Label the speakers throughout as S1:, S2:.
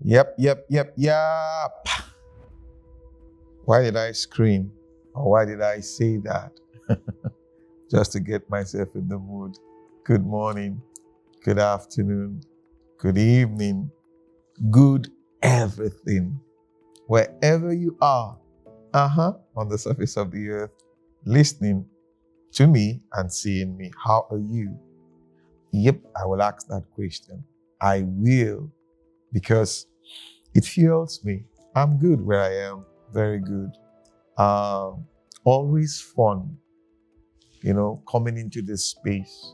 S1: Yep. Why did I scream? Or why did I say that? Just to get myself in the mood. Good morning, good afternoon, good evening, good everything. Wherever you are, on the surface of the earth, listening to me and seeing me. How are you? Yep, I will ask that question. I will, because it fuels me. I'm good where I am, very good. Always fun, coming into this space.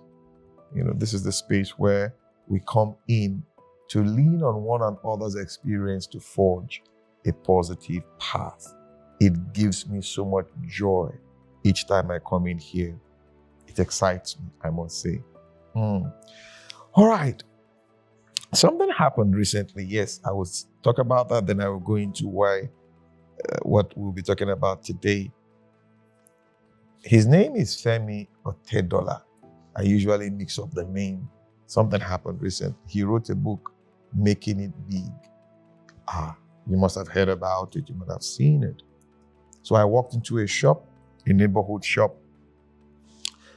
S1: This is the space where we come in to lean on one another's experience to forge a positive path. It gives me so much joy each time I come in here. It excites me, I must say. All right. Something happened recently. Yes, I will talk about that. Then I will go into what we'll be talking about today. His name is Femi Oteola. I usually mix up the name. Something happened recently. He wrote a book, Making It Big. You must have heard about it. You might have seen it. So I walked into a shop, a neighborhood shop.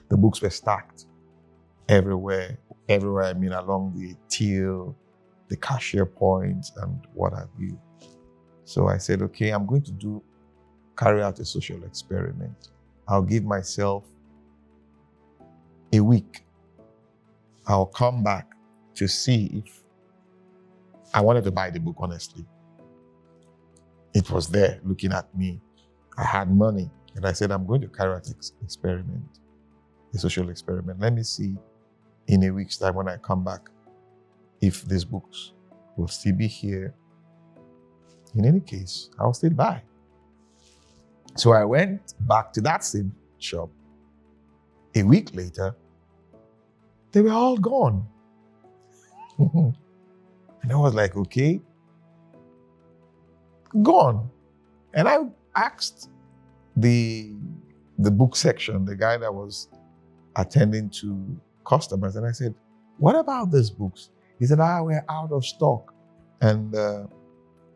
S1: The books were stacked everywhere. I mean, along the till, the cashier points, and what have you. So I said, okay, I'm going to carry out a social experiment. I'll give myself a week. I'll come back to see if I wanted to buy the book, honestly. It was there looking at me. I had money, and I said, I'm going to carry out an experiment, a social experiment. Let me see in a week's time when I come back if these books will still be here. In any case, I'll still buy. So I went back to that same shop. A week later, they were all gone. And I was like, okay, gone. And I asked the book section, the guy that was attending to customers, and I said, what about these books? He said, we're out of stock, and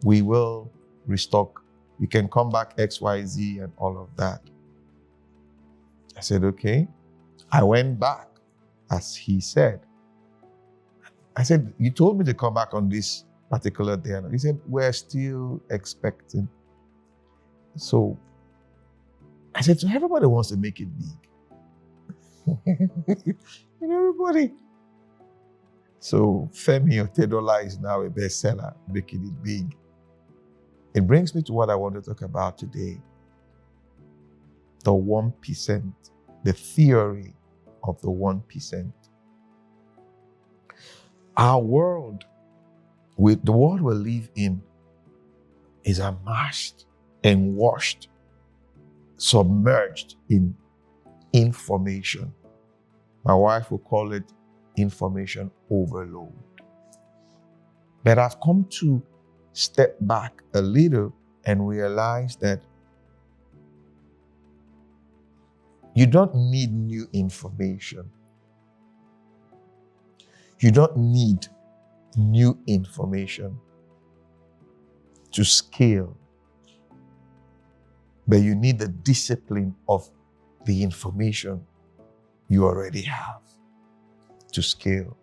S1: we will restock. You can come back XYZ and all of that. I said, okay. I went back as he said. I said, you told me to come back on this particular day. And he said, we're still expecting. So I said, so everybody wants to make it big. Everybody. So Femi Oteola is now a bestseller, making it big. It brings me to what I want to talk about today. The 1%, the theory of the 1%. Our world, the world we live in, is immersed and washed, submerged in information. My wife will call it information overload. But I've come to step back a little and realize that you don't need new information. You don't need new information to scale, but you need the discipline of the information you already have to scale.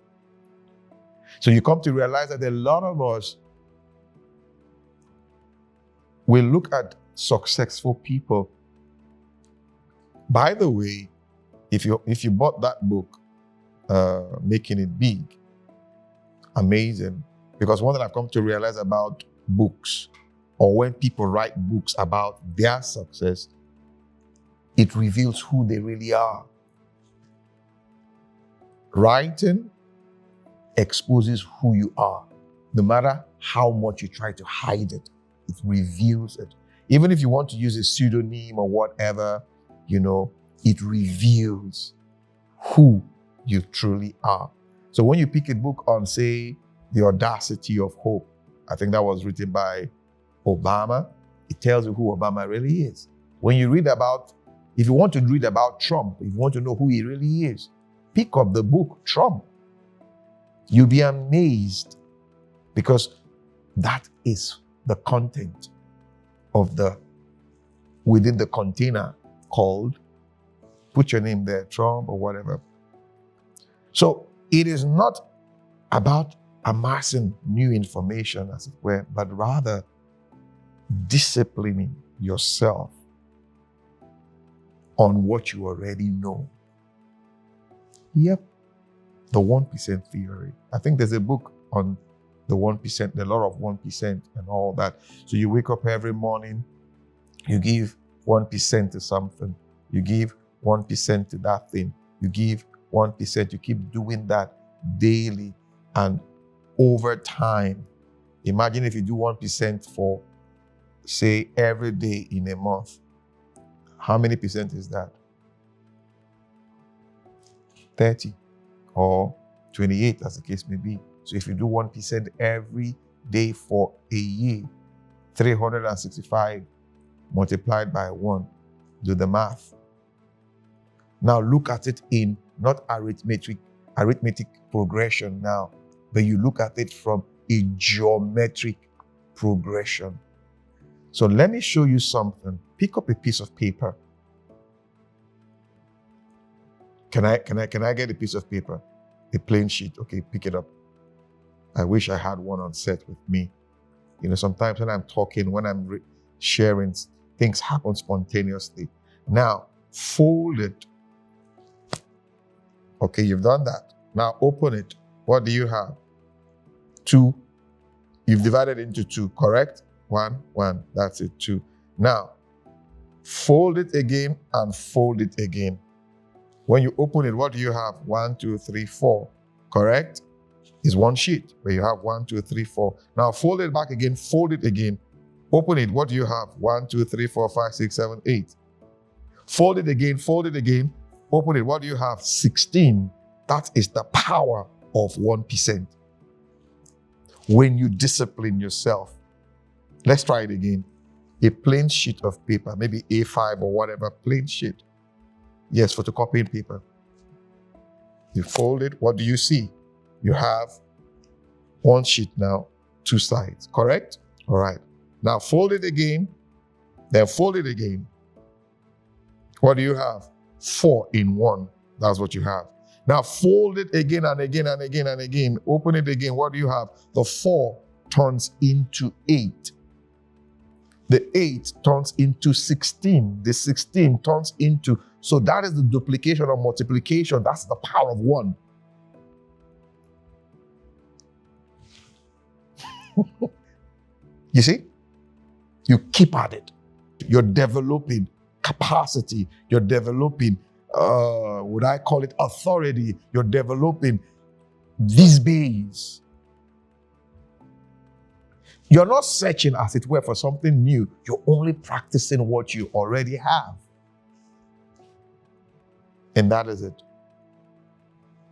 S1: So you come to realize that a lot of us will look at successful people. By the way, if you bought that book, Making It Big, amazing. Because one thing I've come to realize about books, or when people write books about their success, it reveals who they really are. Writing exposes who you are. No matter how much you try to hide it, it reveals it. Even if you want to use a pseudonym or whatever, it reveals who you truly are. So when you pick a book on, say, The Audacity of Hope, I think that was written by Obama, it tells you who Obama really is. When you read about, if you want to read about Trump, if you want to know who he really is, pick up the book Trump. You'll be amazed, because That is the content of within the container called, put your name there, Trump or whatever. So it is not about amassing new information, as it were, but rather disciplining yourself on what you already know. Yep, the 1% theory. I think there's a book on the 1%, the law of 1% and all that. So you wake up every morning, you give 1% to something, you give 1% to that thing, you give 1%, you keep doing that daily, and over time, imagine if you do 1% for, say, every day in a month. How many percent is that? 30 or 28, as the case may be. So if you do 1% every day for a year, 365 multiplied by 1, do the math. Now look at it in not arithmetic progression now, but you look at it from a geometric progression. So let me show you something. Pick up a piece of paper. Can I get a piece of paper? A plain sheet. Okay, pick it up. I wish I had one on set with me. You know, sometimes when I'm talking, when I'm sharing, things happen spontaneously. Now, fold it. Okay, you've done that. Now open it. What do you have? 2. You've divided into 2, correct? 1, 1, that's it, 2. Now, fold it again and fold it again. When you open it, what do you have? 1, 2, 3, 4, correct? It's one sheet where you have 1, 2, 3, 4. Now fold it back again, fold it again. Open it, what do you have? 1, 2, 3, 4, 5, 6, 7, 8. Fold it again, open it, what do you have? 16. That is the power of 1%. When you discipline yourself. Let's try it again. A plain sheet of paper, maybe A5 or whatever, plain sheet. Yes, photocopying paper. You fold it, what do you see? You have one sheet now, 2 sides, correct? All right. Now fold it again, then fold it again. What do you have? 4 in 1. That's what you have. Now fold it again and again and again and again. Open it again. What do you have? The 4 turns into 8. The 8 turns into 16. The 16 turns into... So that is the duplication or multiplication. That's the power of 1. You see? You keep at it. You're developing capacity. You're developing, would I call it authority? You're developing these bays. You're not searching, as it were, for something new. You're only practicing what you already have. And that is it.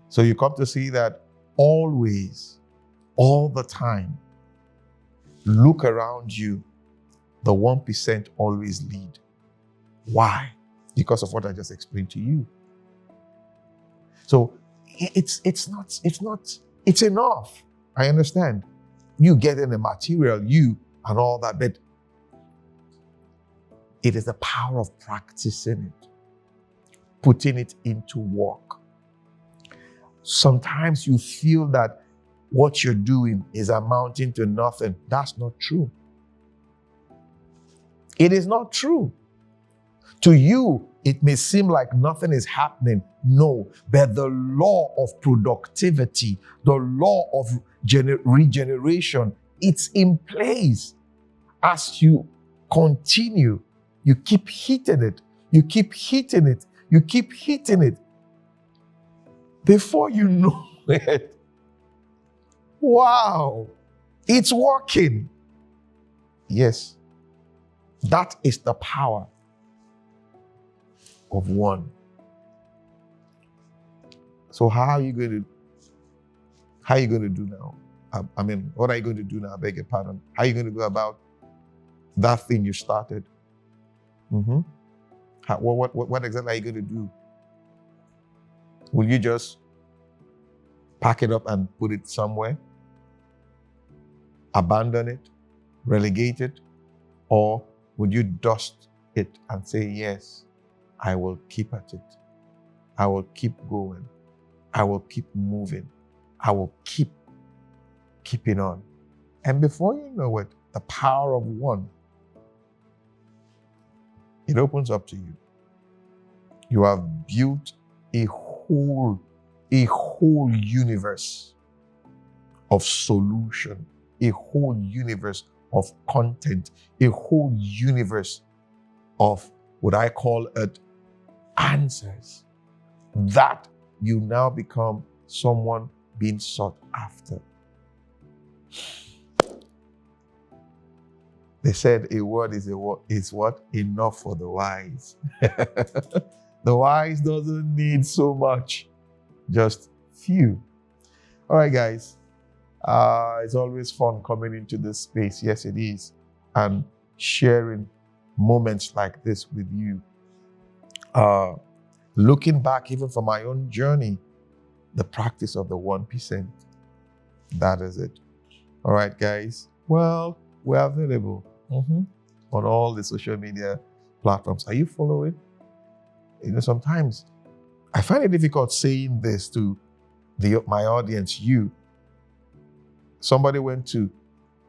S1: So you come to see that always, all the time, look around you. The 1% always lead. Why? Because of what I just explained to you. So it's enough. I understand. You getting the material, you and all that, but it is the power of practicing it, putting it into work. Sometimes you feel that what you're doing is amounting to nothing. That's not true. It is not true. To you, it may seem like nothing is happening. No, but the law of productivity, the law of regeneration, it's in place. As you continue, you keep hitting it. You keep hitting it. You keep hitting it. Before you know it, wow, it's working. Yes, that is the power of 1. So how are you going to do now? What are you going to do now? I beg your pardon. How are you going to go about that thing you started? What exactly are you going to do? Will you just pack it up and put it somewhere? abandon it, relegate it, or would you dust it and say, yes, I will keep at it. I will keep going. I will keep moving. I will keep keeping on. And before you know it, the power of one, it opens up to you. You have built a whole universe of solution, a whole universe of content, a whole universe of what I call it answers, that you now become someone being sought after. They said a word is what? Enough for the wise. The wise doesn't need so much, just few. All right, guys. It's always fun coming into this space. Yes, it is. And sharing moments like this with you. Looking back, even from my own journey, the practice of the 1%. That is it. All right, guys. Well, we're available on all the social media platforms. Are you following? You know, sometimes I find it difficult saying this to my audience, you. Somebody went to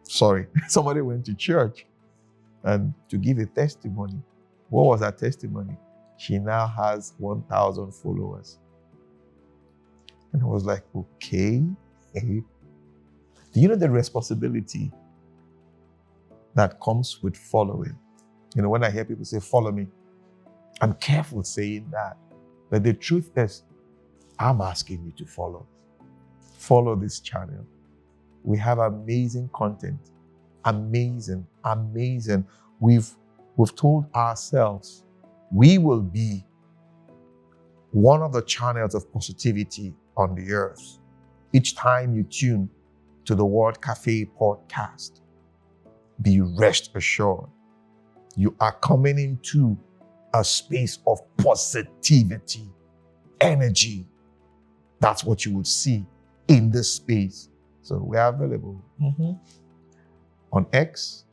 S1: church and to give a testimony. What was that testimony? She now has 1,000 followers. And I was like, okay. Do you know the responsibility that comes with following? You know, when I hear people say, follow me, I'm careful saying that. But the truth is, I'm asking you to follow. Follow this channel. We have amazing content. Amazing. We've told ourselves we will be one of the channels of positivity on the earth. Each time you tune to the WordCafe podcast, be rest assured, you are coming into a space of positivity, energy. That's what you would see in this space. So we are available on X,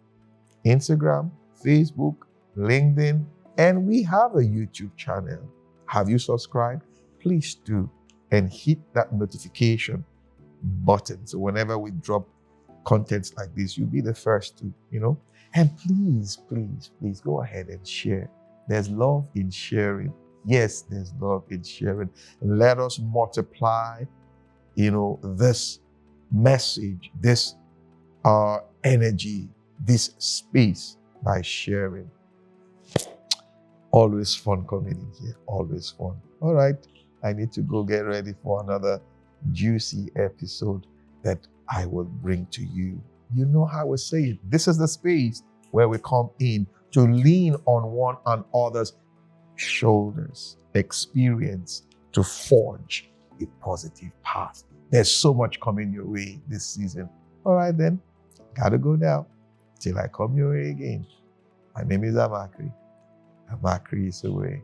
S1: Instagram, Facebook, LinkedIn, and we have a YouTube channel. Have you subscribed? Please do, and hit that notification button. So whenever we drop contents like this, you'll be the first to, and please go ahead and share. There's love in sharing. Yes, there's love in sharing. Let us multiply, this message, this energy, this space by sharing. Always fun coming in here, always fun. All right, I need to go get ready for another juicy episode that I will bring to you. You know how we say it. This is the space where we come in to lean on one another's shoulders, experience, to forge a positive path. There's so much coming your way this season. All right then, gotta go now till I come your way again. My name is Amakri. Amakri is away.